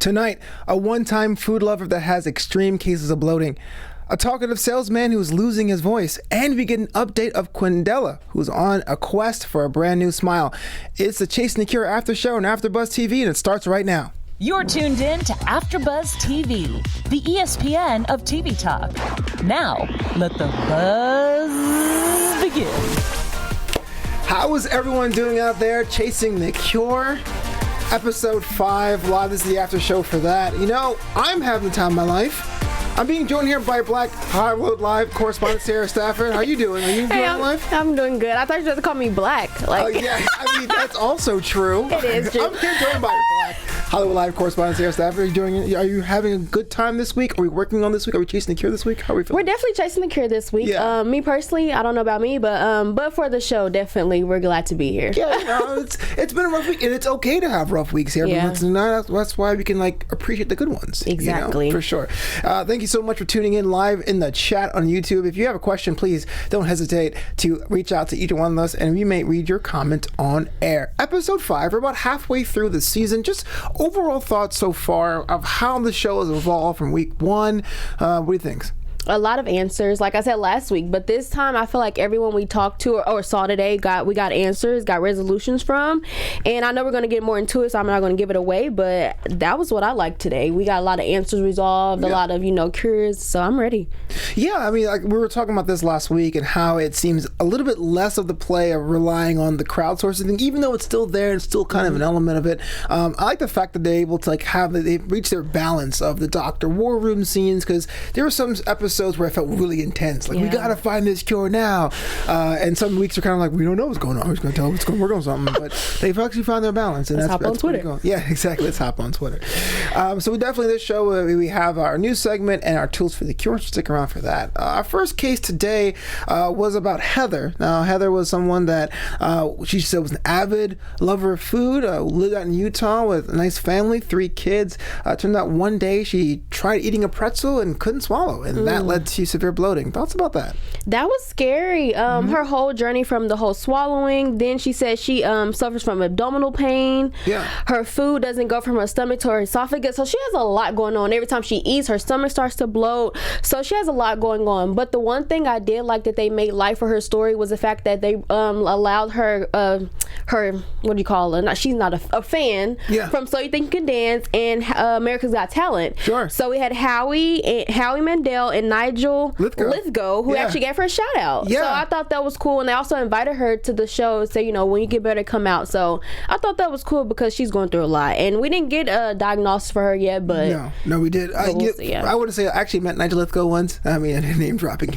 Tonight, a one-time food lover that has extreme cases of bloating, a talkative salesman who's losing his voice, and we get an update of Quindella, who's on a quest for a brand new smile. It's the Chasing the Cure after show on AfterBuzz TV, and it starts right now. You're tuned in to AfterBuzz TV, the ESPN of TV talk. Now, let the buzz begin. How is everyone doing out there chasing the cure? Episode 5 live. This is the after show for that. You know, I'm having the time of my life. I'm being joined here by Black Hollywood Live correspondent Sierra Stafford. How are you doing? Are you enjoying life? I'm doing good. I thought you were going to call me Black. Yeah, I mean, that's also true. It is true. I'm here joined by Black Hollywood Live correspondent Sierra Stafford. Are you having a good time this week? Are we working on this week? Are we chasing the cure this week? How are we feeling? We're definitely chasing the cure this week. Yeah. Me personally, I don't know about me, but for the show, definitely, we're glad to be here. Yeah, you know, it's been a rough week, and it's okay to have rough weeks here. Yeah. That's why we can appreciate the good ones. Exactly. You know, for sure. Thank you so much for tuning in live in the chat on YouTube. If you have a question, please don't hesitate to reach out to each one of us, and we may read your comment on air. Episode 5, we're about halfway through the season. Just overall thoughts so far of how the show has evolved from week 1. What do you think? A lot of answers, like I said last week, but this time I feel like everyone we talked to or saw today we got answers, got resolutions from, and I know we're going to get more into it, so I'm not going to give it away, but that was what I liked today. We got a lot of answers resolved, a lot of cures, so I'm ready. Yeah, I mean, we were talking about this last week and how it seems a little bit less of the play of relying on the crowdsourcing thing, even though it's still there, it's still kind of an element of it. I like the fact that they're able to they've reached their balance of the Dr. War Room scenes, because there were some episodes where I felt really intense. We gotta find this cure now. And some weeks are kind of like, we don't know what's going on. Who's gonna tell what's going to work on something? But they've actually found their balance. And let's hop on Twitter. Cool. Yeah, exactly. Let's hop on Twitter. So definitely this show, we have our news segment and our tools for the cure. So stick around for that. Our first case today was about Heather. Now, Heather was someone that she said was an avid lover of food, lived out in Utah with a nice family, 3 kids. Turned out one day she tried eating a pretzel and couldn't swallow, and that led to severe bloating. Thoughts about that? That was scary. Her whole journey from the whole swallowing. Then she said she suffers from abdominal pain. Yeah. Her food doesn't go from her stomach to her esophagus. So she has a lot going on. Every time she eats, her stomach starts to bloat. So she has a lot going on. But the one thing I did like that they made light for her story was the fact that they allowed her what do you call her? She's not a fan from So You Think You Can Dance and America's Got Talent. Sure. So we had Howie Mandel and Nigel Lithgow who actually gave her a shout out. Yeah. So I thought that was cool, and they also invited her to the show and say, when you get better, come out. So I thought that was cool because she's going through a lot, and we didn't get a diagnosis for her yet, but no, we did. I wouldn't say I actually met Nigel Lithgow once. I mean, name dropping.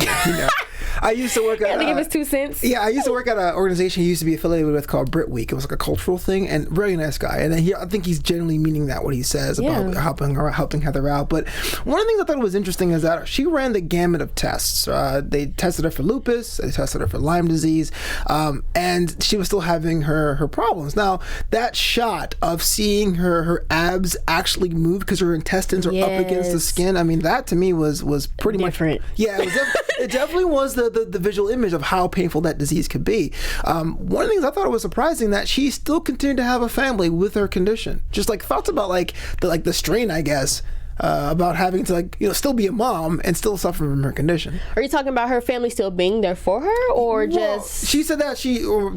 I used to work at. I think it was 2 cents. Yeah, I used to work at an organization he used to be affiliated with called Brit Week. It was like a cultural thing, and very nice guy. And I think he's genuinely meaning that what he says about helping Heather out. But one of the things I thought was interesting is that she ran the gamut of tests. They tested her for lupus, they tested her for Lyme disease, and she was still having her problems. Now, that shot of seeing her abs actually move because her intestines are up against the skin, I mean, that to me was pretty different. Yeah, it definitely was the visual image of how painful that disease could be. One of the things I thought was surprising that she still continued to have a family with her condition. Just thoughts about the strain, I guess. About having to still be a mom and still suffer from her condition. Are you talking about her family still being there for her, or just? She said that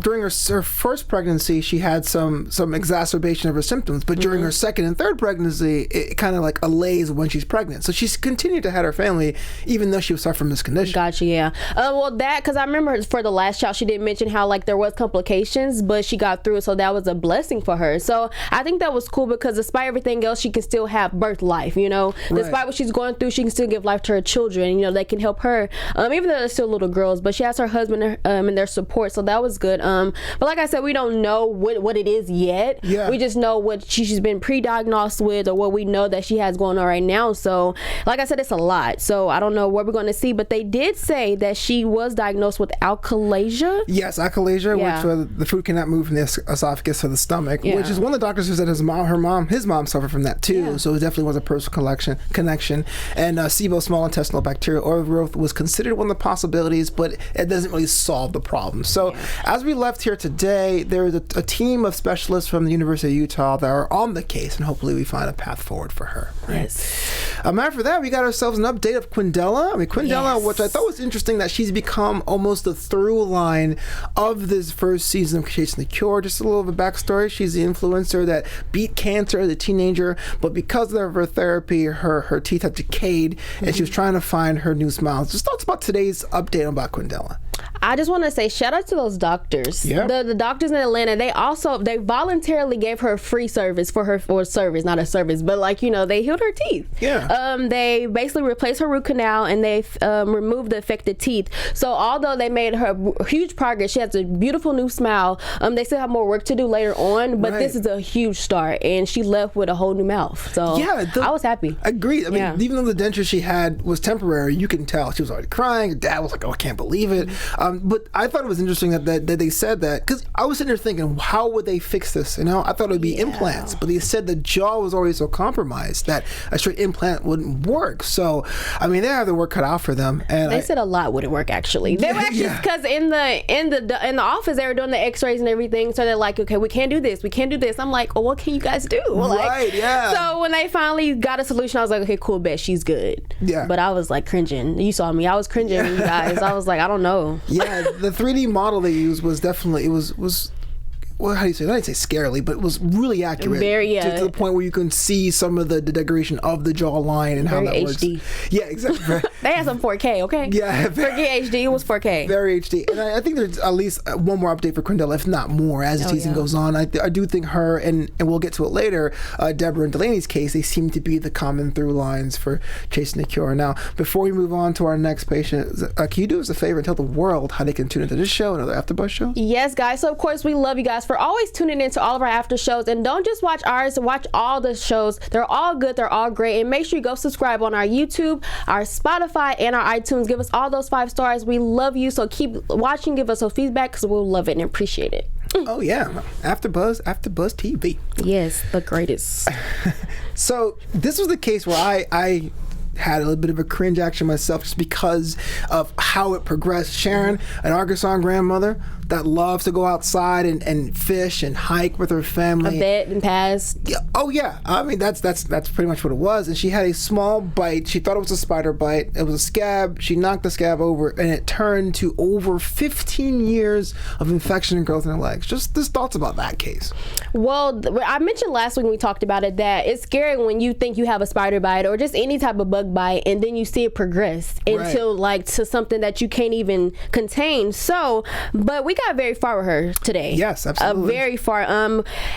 during her first pregnancy she had some exacerbation of her symptoms, but during her second and third pregnancy it kind of allays when she's pregnant. So she's continued to have her family even though she was suffering from this condition. Gotcha. Yeah. Because I remember for the last shot she did mention how there was complications, but she got through it, so that was a blessing for her. So I think that was cool because despite everything else, she can still have birth life. Despite what she's going through, she can still give life to her children. They can help her, even though they're still little girls. But she has her husband and their support, so that was good. But like I said, we don't know what it is yet. Yeah. We just know what she's been pre-diagnosed with, or what we know that she has going on right now. So, like I said, it's a lot. So I don't know what we're going to see. But they did say that she was diagnosed with Achalasia. Yes, Achalasia, which the food cannot move from the esophagus to the stomach, which is one of the doctors who said his mom suffered from that too. So it definitely was a personal connection, and SIBO, small intestinal bacterial overgrowth, was considered one of the possibilities, but it doesn't really solve the problem. So as we left here today, there's a team of specialists from the University of Utah that are on the case, and hopefully we find a path forward for her. Right? Yes. After that, we got ourselves an update of Quindella. Quindella, which I thought was interesting, that she's become almost the through line of this first season of Chasing the Cure. Just a little bit of a backstory. She's the influencer that beat cancer as a teenager, but because of her therapy, her teeth had decayed, and she was trying to find her new smile. Just thoughts about today's update about Quindella. I just want to say shout out to those doctors. Yeah. The doctors in Atlanta, they voluntarily gave her free service for her, or service, not a service, but they healed her teeth. Yeah. They basically replaced her root canal, and they removed the affected teeth. So although they made her huge progress, she has a beautiful new smile. They still have more work to do later on, but this is a huge start, and she left with a whole new mouth. So I was happy. Agreed. Even though the denture she had was temporary, you can tell she was already crying. Her dad was like, "Oh, I can't believe it." But I thought it was interesting that they said that, because I was sitting there thinking, how would they fix this? I thought it would be implants, but they said the jaw was already so compromised that a straight implant wouldn't work. So, they have their work cut out for them. And they said a lot wouldn't work, actually. They were actually, because in the office, they were doing the x-rays and everything, so they're like, okay, we can't do this. I'm like, well, what can you guys do? So when they finally got a solution, I was like, okay, cool, bet she's good. Yeah. But I was like cringing. You saw me. I was cringing, you guys. I was like, I don't know. Yeah, the 3D model they used was definitely, well, how do you say? I didn't say scarily, but it was really accurate. Very, to the point where you can see some of the degradation of the jawline and how that HD. works. Yeah, exactly. They had some 4K, okay? Yeah. Forget HD, it was 4K. Very HD. And I think there's at least one more update for Quindella, if not more, as the season goes on. I do think her, and we'll get to it later, Deborah Delaney's case, they seem to be the common through lines for Chasing the Cure. Now, before we move on to our next patient, can you do us a favor and tell the world how they can tune into this show and other AfterBuzz shows? Yes, guys. So, of course, we love you guys for always tuning into all of our after shows, and don't just watch ours, watch all the shows. They're all good, they're all great, and make sure you go subscribe on our YouTube, our Spotify, and our iTunes. Give us all those 5 stars. We love you, so keep watching, give us some feedback, because we'll love it and appreciate it. Oh yeah, AfterBuzz TV. Yes, the greatest. So this was the case where I had a little bit of a cringe action myself, just because of how it progressed. Sharon, an Arkansas grandmother that loves to go outside and fish and hike with her family. A vet and passed. Yeah. Oh yeah. That's pretty much what it was. And she had a small bite. She thought it was a spider bite. It was a scab. She knocked the scab over, and it turned to over 15 years of infection and growth in her legs. Just thoughts about that case. Well, I mentioned last week when we talked about it that it's scary when you think you have a spider bite or just any type of bug bite, and then you see it progress until to something that you can't even contain. So, but we got very far with her today. Yes, absolutely. Very far.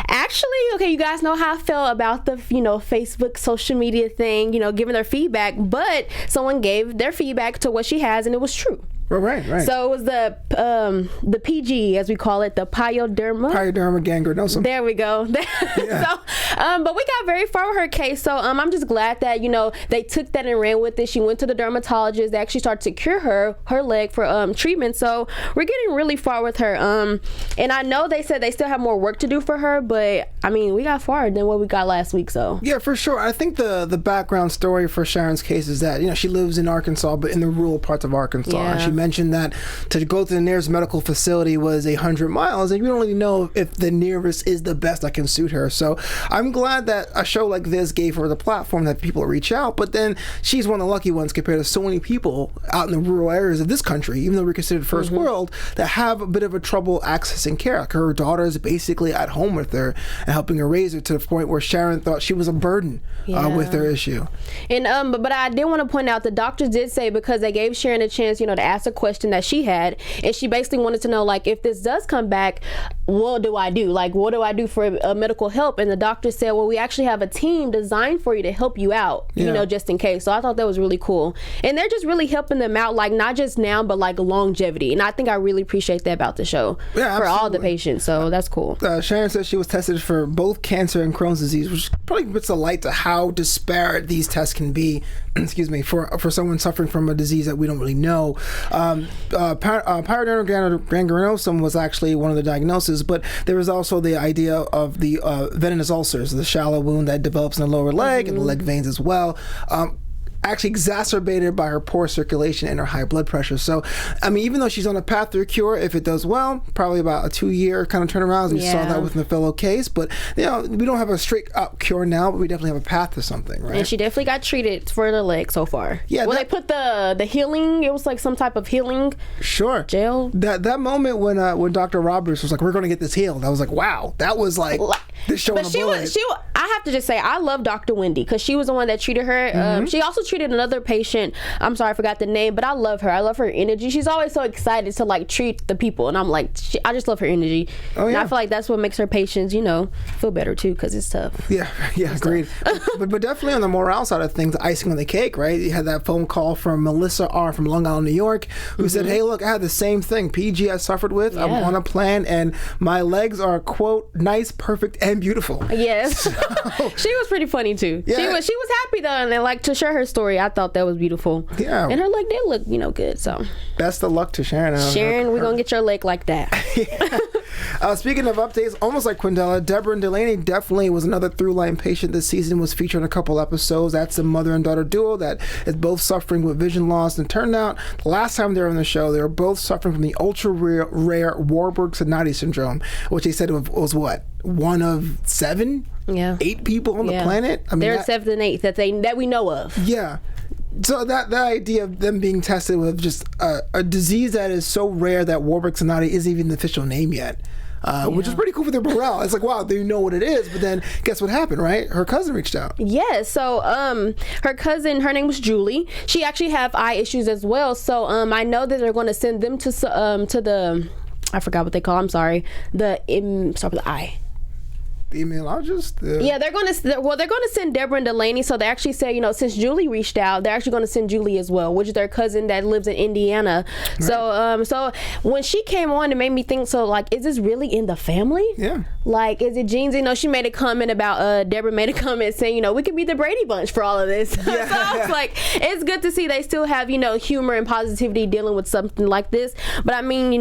Actually, okay, you guys know how I felt about the Facebook social media thing, giving their feedback, but someone gave their feedback to what she has, and it was true. Right. So it was the PG, as we call it, the pyoderma gangrenosum. There we go. Yeah. But we got very far with her case. So I'm just glad that they took that and ran with it. She went to the dermatologist. They actually started to cure her leg for treatment. So we're getting really far with her. And I know they said they still have more work to do for her, but we got farther than what we got last week. So yeah, for sure. I think the background story for Sharon's case is that she lives in Arkansas, but in the rural parts of Arkansas. Yeah. And she mentioned that to go to the nearest medical facility was 100 miles, and you don't really know if the nearest is the best that can suit her. So I'm glad that a show like this gave her the platform that people reach out, but then she's one of the lucky ones compared to so many people out in the rural areas of this country, even though we're considered first world, that have a bit of a trouble accessing care. Like her daughter is basically at home with her and helping her raise her, to the point where Sharon thought she was a burden with her issue. And but I did want to point out, the doctors did say, because they gave Sharon a chance, to ask a question that she had, and she basically wanted to know, if this does come back, what do I do? What do I do for medical help? And the doctor said, well, we actually have a team designed for you to help you out, just in case. So I thought that was really cool. And they're just really helping them out, not just now, but longevity. And I think I really appreciate that about the show for all the patients. So that's cool. Sharon said she was tested for both cancer and Crohn's disease, which probably puts a light to how disparate these tests can be. Excuse me, for someone suffering from a disease that we don't really know. Pyoderma gangrenosum was actually one of the diagnoses, but there was also the idea of the venous ulcers, the shallow wound that develops in the lower leg and the leg veins as well. Actually exacerbated by her poor circulation and her high blood pressure. So, I mean, even though she's on a path to a cure, if it does well, probably about a 2-year kind of turnaround. We saw that with the fellow case, but we don't have a straight up cure now, but we definitely have a path to something, right? And she definitely got treated for the leg so far. Yeah. Well, they put the healing, it was like some type of healing gel. That moment when Dr. Roberts was like, we're going to get this healed, I was like, wow, that was like this show. But I have to just say, I love Dr. Wendy because she was the one that treated her. She also treated another patient. I'm sorry, I forgot the name, but I love her. I love her energy. She's always so excited to like treat the people, and I'm like, I just love her energy. And I feel like that's what makes her patients, feel better too, because it's tough. Yeah, agreed. but definitely on the morale side of things, icing on the cake, right? You had that phone call from Melissa R. from Long Island, New York, who said, "Hey, look, I had the same thing PG I suffered with. I'm on a plan, and my legs are quote nice, perfect, and beautiful." Yes, she was pretty funny too. Yeah. She was happy though, and like to share her story. I thought that was beautiful. Yeah, and her leg did look, good. So best of luck to Sharon. Sharon, we're gonna get your leg like that. Speaking of updates, almost like Quindella, Deborah Delaney definitely was another through-line patient this season. Was featured in a couple episodes. That's a mother and daughter duo that is both suffering with vision loss. And it turned out the last time they were on the show, they were both suffering from the ultra rare Warburg-Sinati syndrome, which they said was what, 1 of 7, 8 people on the planet. I mean, they're 7th and 8th that we know of. Yeah. So that idea of them being tested with just a disease that is so rare that Warburg-Sinati isn't even the official name yet, which is pretty cool for their morale. It's like, wow, they know what it is, but then guess what happened, right? Her cousin reached out. Yeah, so her cousin, her name was Julie. She actually have eye issues as well. So I know that they're going to send them to the, I forgot what they call, I'm sorry, start with the I. The immunologist? They're going to send Deborah and Delaney. So they actually say, since Julie reached out, they're actually going to send Julie as well, which is their cousin that lives in Indiana. Right. So when she came on, it made me think, so like, is this really in the family? Yeah. Like, is it genes? She made a comment about, Deborah made a comment saying, we could be the Brady Bunch for all of this. Yeah. So I was like, it's good to see they still have, humor and positivity dealing with something like this. But I mean,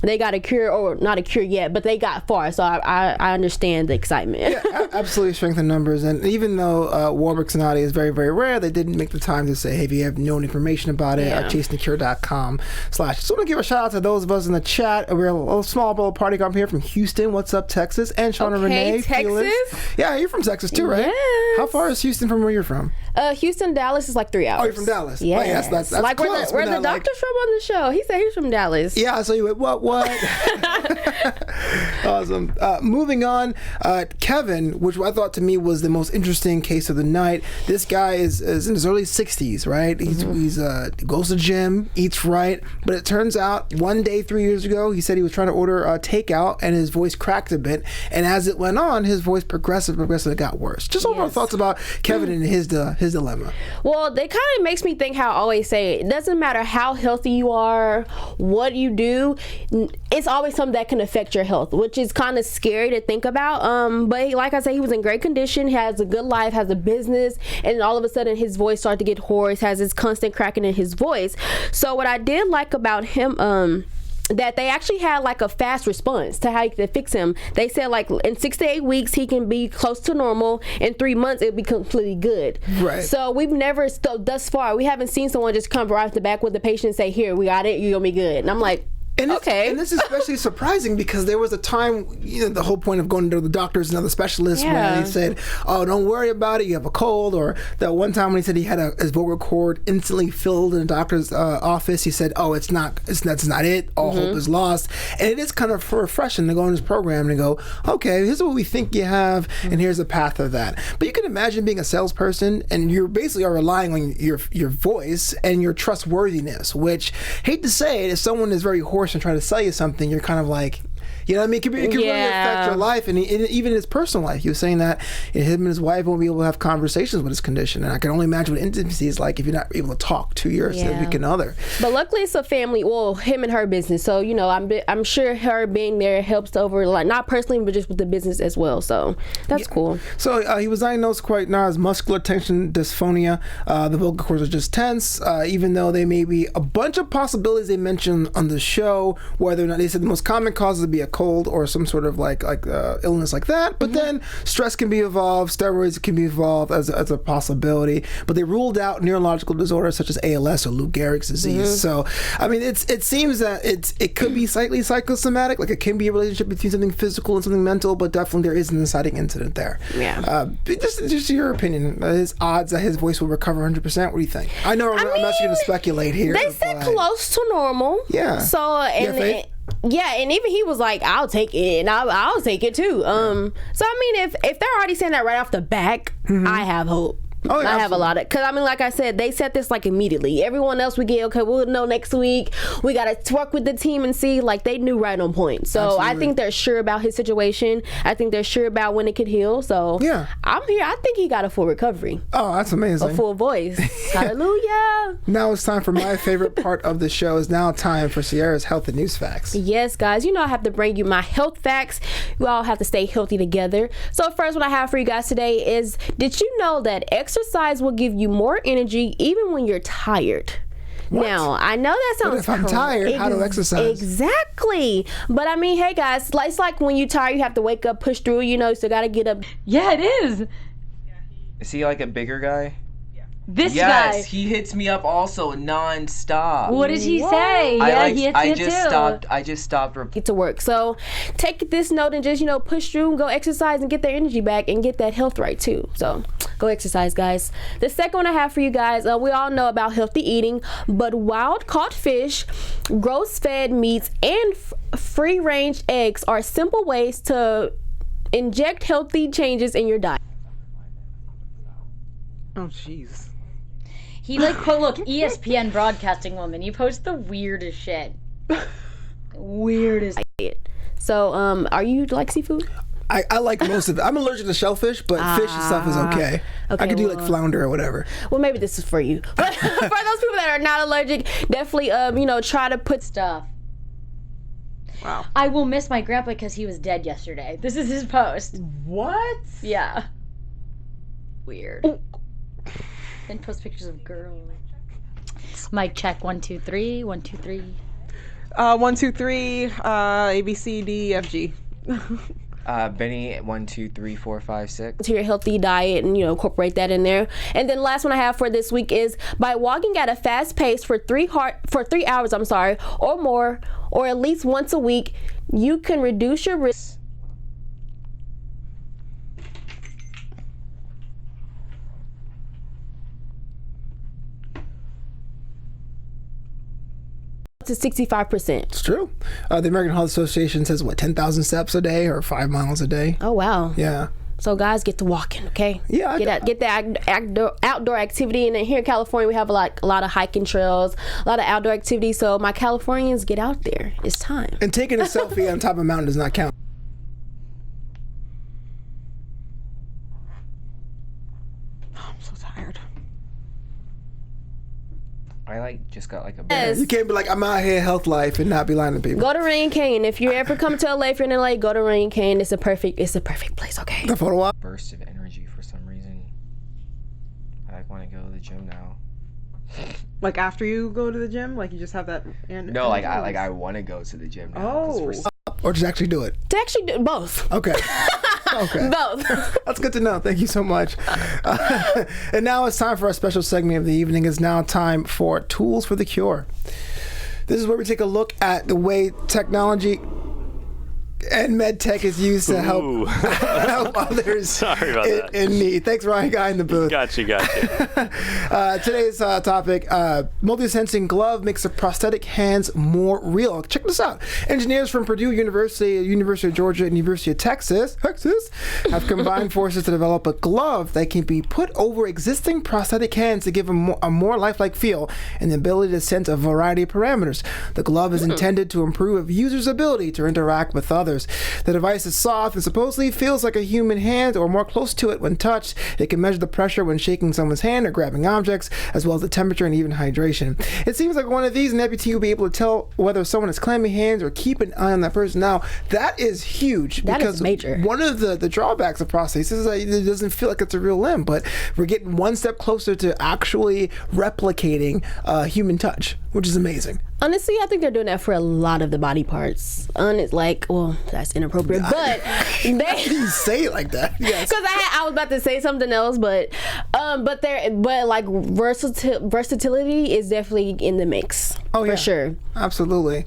they got a cure, or not a cure yet, but they got far. So I understand the excitement. Yeah, absolutely strengthen numbers. And even though Warburg-Sinati is very, very rare, they didn't make the time to say, hey, if you have known information about it, chasingthecure.com/. Just want to give a shout out to those of us in the chat. We're a little small little party group here from Houston. What's up, Texas? And Shauna Renee. Texas? Felix. Yeah, you're from Texas too, right? Yes. How far is Houston from where you're from? Houston, Dallas is like 3 hours. Oh, you're from Dallas? Yeah. That's like close. Where the doctor's from on the show. He said he's from Dallas. Yeah, so you went, what? Awesome. Moving on, Keven, which I thought to me was the most interesting case of the night. This guy is in his early 60s, right? He goes to the gym, eats right, but it turns out one day 3 years ago, he said he was trying to order takeout and his voice cracked a bit. And as it went on, his voice progressively got worse. Just overall thoughts about Keven and his dilemma. Well, it kind of makes me think how I always say, it doesn't matter how healthy you are, what you do, it's always something that can affect your health, which is kind of scary to think about. But like I said, he was in great condition, has a good life, has a business, and all of a sudden his voice started to get hoarse, has this constant cracking in his voice. So what I did like about him, that they actually had like a fast response to how you could fix him. They said like in 6 to 8 weeks he can be close to normal. In 3 months it'll be completely good. Right. So we've never thus far we haven't seen someone just come right off the back with the patient and say, here, we got it, you're gonna be good. And I'm like, okay. And this is especially surprising because there was a time, the whole point of going to the doctors and other specialists when they said, oh, don't worry about it, you have a cold. Or that one time when he said he had his vocal cord instantly filled in the doctor's office, he said, oh, that's not it, all hope is lost. And it is kind of refreshing to go in this program and go, okay, here's what we think you have, and here's the path of that. But you can imagine being a salesperson and you basically are relying on your voice and your trustworthiness, which, hate to say it, if someone is very hoarse and trying to sell you something, you're kind of like, You know what I mean? It can really affect your life, and even his personal life. He was saying that him and his wife won't be able to have conversations with his condition, and I can only imagine what intimacy is like if you're not able to talk to your significant other. But luckily, it's a family. Well, him and her business. So I'm sure her being there helps to not personally, but just with the business as well. So that's cool. So he was diagnosed quite now as muscular tension dysphonia. The vocal cords are just tense, even though they may be a bunch of possibilities they mentioned on the show, whether or not they said the most common causes would be a cold or some sort of illness like that. But then stress can be involved, steroids can be involved as a possibility. But they ruled out neurological disorders such as ALS or Lou Gehrig's disease. So I mean, it seems that it could be slightly psychosomatic, like it can be a relationship between something physical and something mental, but definitely there is an inciting incident there. Yeah. Just your opinion, his odds that his voice will recover 100%. What do you think? I'm not actually going to speculate here. They said close to normal. Yeah. So and even he was like, I'll take it, and I'll take it too. So I mean, if they're already saying that right off the back, I have hope. Oh, yeah, I have a lot of, because I mean, like I said, they said this like immediately. Everyone else we get, okay, we'll know next week. We got to work with the team and see, like they knew right on point. So absolutely. I think they're sure about his situation. I think they're sure about when it could heal. So yeah, I'm here. I think he got a full recovery. Oh, that's amazing. A full voice. Hallelujah. Now it's time for my favorite part of the show. It's now time for Sierra's health and news facts. Yes, guys, you know I have to bring you my health facts. You all have to stay healthy together. So first, what I have for you guys today is, did you know that exercise will give you more energy even when you're tired? What? Now, I know that sounds But if I'm tired, how to exercise? Exactly. But I mean, hey guys, it's like when you're tired, you have to wake up, push through, you still got to get up. Yeah, it is. Is he like a bigger guy? This guy. Yes, he hits me up also non-stop. What did he say? Yeah, he hits me too. I just stopped. Get to work. So take this note and just, push through, go exercise and get their energy back and get that health right too. So go exercise, guys. The second one I have for you guys, we all know about healthy eating, but wild caught fish, grass-fed meats, and free-range eggs are simple ways to inject healthy changes in your diet. Oh, jeez. He look, ESPN broadcasting woman. You post the weirdest shit. Weirdest shit. So, are you like seafood? I like most of it. I'm allergic to shellfish, but fish and stuff is okay. I could do like flounder or whatever. Well, maybe this is for you. But for those people that are not allergic, definitely, try to put stuff. Wow. I will miss my grandpa because he was dead yesterday. This is his post. What? Yeah. Weird. Ooh. Then post pictures of girls. Mic check 1 2 3 1 2 3. 1 2 3 A B C D E F G. Benny 1 2 3 4 5 6. To your healthy diet and incorporate that in there. And then last one I have for this week is, by walking at a fast pace for 3 hours, or more, or at least once a week, you can reduce your risk to 65%. It's true. The American Heart Association says 10,000 steps a day or 5 miles a day. Oh wow. Yeah. So guys, get to walking, okay? Yeah. Get that outdoor activity. And then here in California, we have a lot of hiking trails, a lot of outdoor activity. So my Californians, get out there. It's time. And taking a selfie on top of a mountain does not count. I'm so tired. I just got a yes. You can't be like, I'm out here health life and not be lying to people. Go to Rain Canyon. If you ever come to LA, if you're in LA, go to Rain Canyon. It's a perfect place, okay? The photo op. Burst of energy for some reason. I want to go to the gym now. Like after you go to the gym, like you just have that. No, I want to go to the gym now. Oh. Or just actually do it. To actually do both. Okay. Okay. Both. That's good to know. Thank you so much. And now it's time for our special segment of the evening. It's now time for Tools for the Cure. This is where we take a look at the way technology and medtech is used to help others in need. Thanks, Ryan Guy in the booth. Gotcha. Today's topic, multi-sensing glove makes the prosthetic hands more real. Check this out. Engineers from Purdue University, University of Georgia, and University of Texas have combined forces to develop a glove that can be put over existing prosthetic hands to give a more lifelike feel and the ability to sense a variety of parameters. The glove is intended to improve a user's ability to interact with others. others. The device is soft and supposedly feels like a human hand or more close to it when touched. It can measure the pressure when shaking someone's hand or grabbing objects, as well as the temperature and even hydration. It seems like one of these, an amputee will be able to tell whether someone has clammy hands or keep an eye on that person. Now, that is huge. That because is major. One of the drawbacks of prosthesis is that it doesn't feel like it's a real limb, but we're getting one step closer to actually replicating human touch, which is amazing. Honestly, I think they're doing that for a lot of the body parts. Well, that's inappropriate, but You say it like that. Yes. Because I was about to say something else, but like versatility is definitely in the mix. Oh, for sure. Absolutely.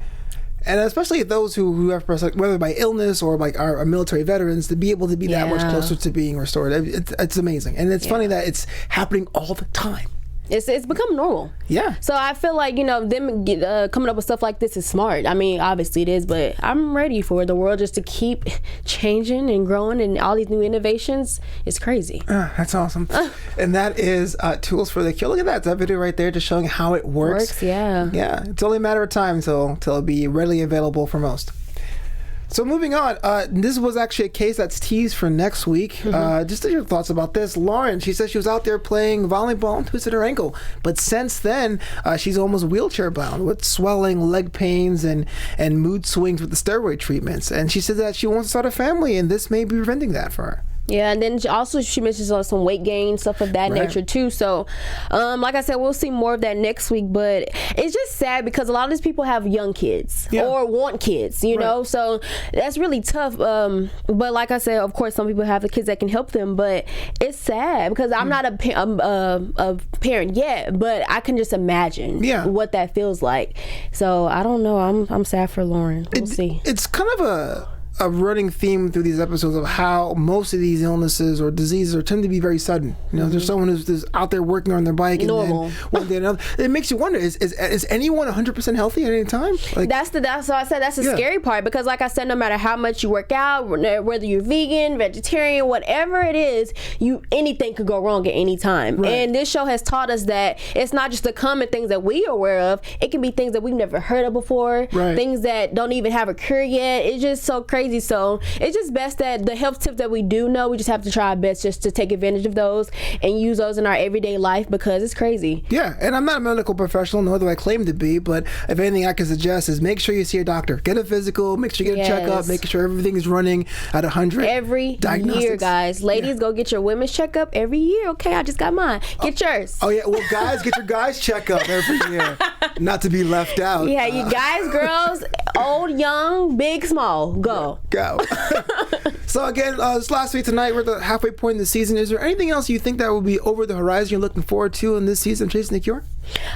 And especially those who have, whether by illness or like our military veterans, to be able to be that much closer to being restored, it's amazing. And it's funny that it's happening all the time. It's become normal. Yeah. So I feel like, them coming up with stuff like this is smart. I mean, obviously it is, but I'm ready for the world just to keep changing and growing, and all these new innovations. It's crazy. That's awesome. And that is Tools for the Cure. Look at that. That video right there just showing how it works. Yeah. It's only a matter of time till it'll be readily available for most. So moving on, this was actually a case that's teased for next week. Just your thoughts about this. Lauren, she says she was out there playing volleyball and twisted her ankle. But since then, she's almost wheelchair bound with swelling, leg pains, and mood swings with the steroid treatments. And she said that she wants to start a family, and this may be preventing that for her. Yeah, and then she mentions some weight gain, stuff of that nature too. So, like I said, we'll see more of that next week. But it's just sad because a lot of these people have young kids or want kids, you know. So that's really tough. But like I said, of course, some people have the kids that can help them. But it's sad because I'm not a parent yet, but I can just imagine what that feels like. So I don't know. I'm sad for Lauren. We'll see. It's kind of a running theme through these episodes of how most of these illnesses or diseases tend to be very sudden. There's someone who's out there working on their bike and then one day another. It makes you wonder: is anyone 100% healthy at any time? Like, that's so I said that's the scary part, because like I said, no matter how much you work out, whether you're vegan, vegetarian, whatever it is, anything could go wrong at any time. And this show has taught us that it's not just the common things that we are aware of. It can be things that we've never heard of before, things that don't even have a cure yet. It's just so crazy. So it's just best that the health tips that we do know, we just have to try our best just to take advantage of those and use those in our everyday life, because it's crazy. Yeah, and I'm not a medical professional, nor do I claim to be, but if anything I can suggest is make sure you see a doctor. Get a physical, make sure you get a checkup, make sure everything is running at 100. Every year, guys. Ladies, go get your women's checkup every year. Okay, I just got mine. Get yours. Oh, yeah, well, guys, get your guys' checkup every year. Not to be left out. Yeah, you guys, girls, old, young, big, small, go. So again, this last week tonight, we're at the halfway point in the season. Is there anything else you think that will be over the horizon you're looking forward to in this season, Chasing the Cure?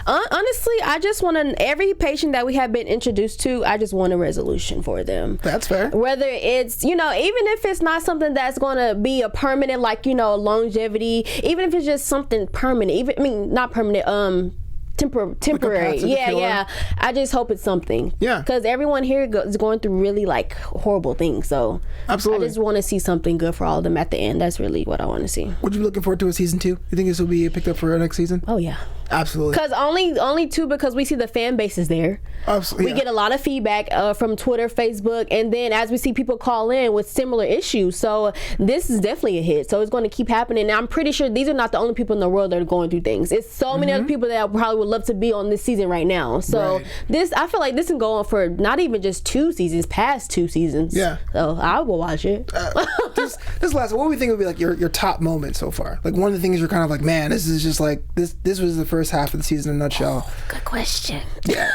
Honestly, I just want every patient that we have been introduced to, I just want a resolution for them. That's fair. Whether it's, even if it's not something that's going to be a permanent, like, longevity, even if it's just something permanent, not permanent, temporary. Yeah. I just hope it's something. Yeah. Because everyone here is going through really horrible things. So absolutely, I just want to see something good for all of them at the end. That's really what I want to see. What are you looking forward to a season 2? You think this will be picked up for our next season? Oh yeah. Absolutely. Because only 2, because we see the fan base is there. Absolutely. We get a lot of feedback from Twitter, Facebook, and then as we see people call in with similar issues. So this is definitely a hit. So it's going to keep happening. And I'm pretty sure these are not the only people in the world that are going through things. It's so many other people that probably would love to be on this season right now. So I feel like this can go on for not even just 2 seasons, past 2 seasons. Yeah. So I will watch it. This last, what do we think would be your top moment so far? One of the things you're kind of man, this is just this was the first half of the season in a nutshell. Oh, good question. Yeah.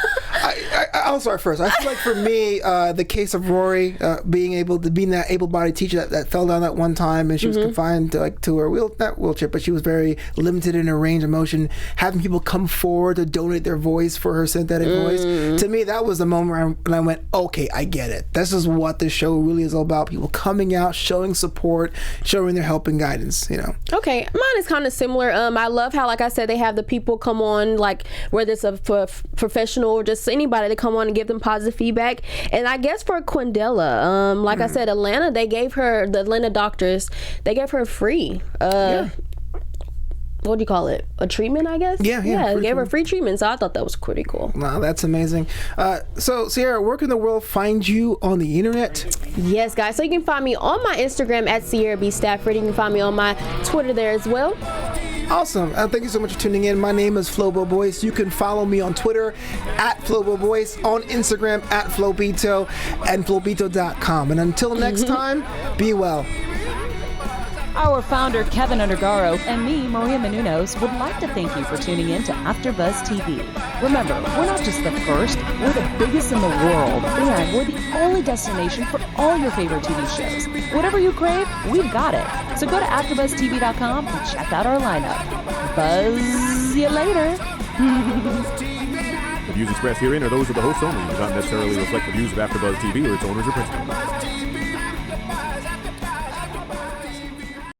I'll start first. I feel like for me, the case of Rory being that able-bodied teacher that fell down that one time, and she was confined to her not wheelchair, but she was very limited in her range of motion. Having people come forward to donate their voice for her synthetic voice, to me that was the moment when I went, okay, I get it. This is what this show really is all about. People coming out, showing support, showing their help and guidance. Okay, mine is kind of similar. I love how, like I said, they have the people come on, whether it's a professional or just anybody to come on and give them positive feedback. And I guess for Quindella, like I said, the Atlanta doctors, they gave her free what do you call it? A treatment, I guess. Yeah. Gave her free treatment. So I thought that was pretty cool. Wow, that's amazing. So Sierra, where can the world find you on the internet? Yes, guys. So you can find me on my Instagram at Sierra B. Stafford. You can find me on my Twitter there as well. Awesome. Thank you so much for tuning in. My name is Flobo Boyce. You can follow me on Twitter at Flobo Boyce, on Instagram at Flobito, and Flobito.com. And until next time, be well. Our founder, Keven Undergaro, and me, Maria Menounos, would like to thank you for tuning in to AfterBuzz TV. Remember, we're not just the first, we're the biggest in the world, and we're the only destination for all your favorite TV shows. Whatever you crave, we've got it. So go to AfterBuzzTV.com and check out our lineup. Buzz you later. The views expressed herein are those of the hosts only and do not necessarily reflect the views of AfterBuzz TV or its owners or principals.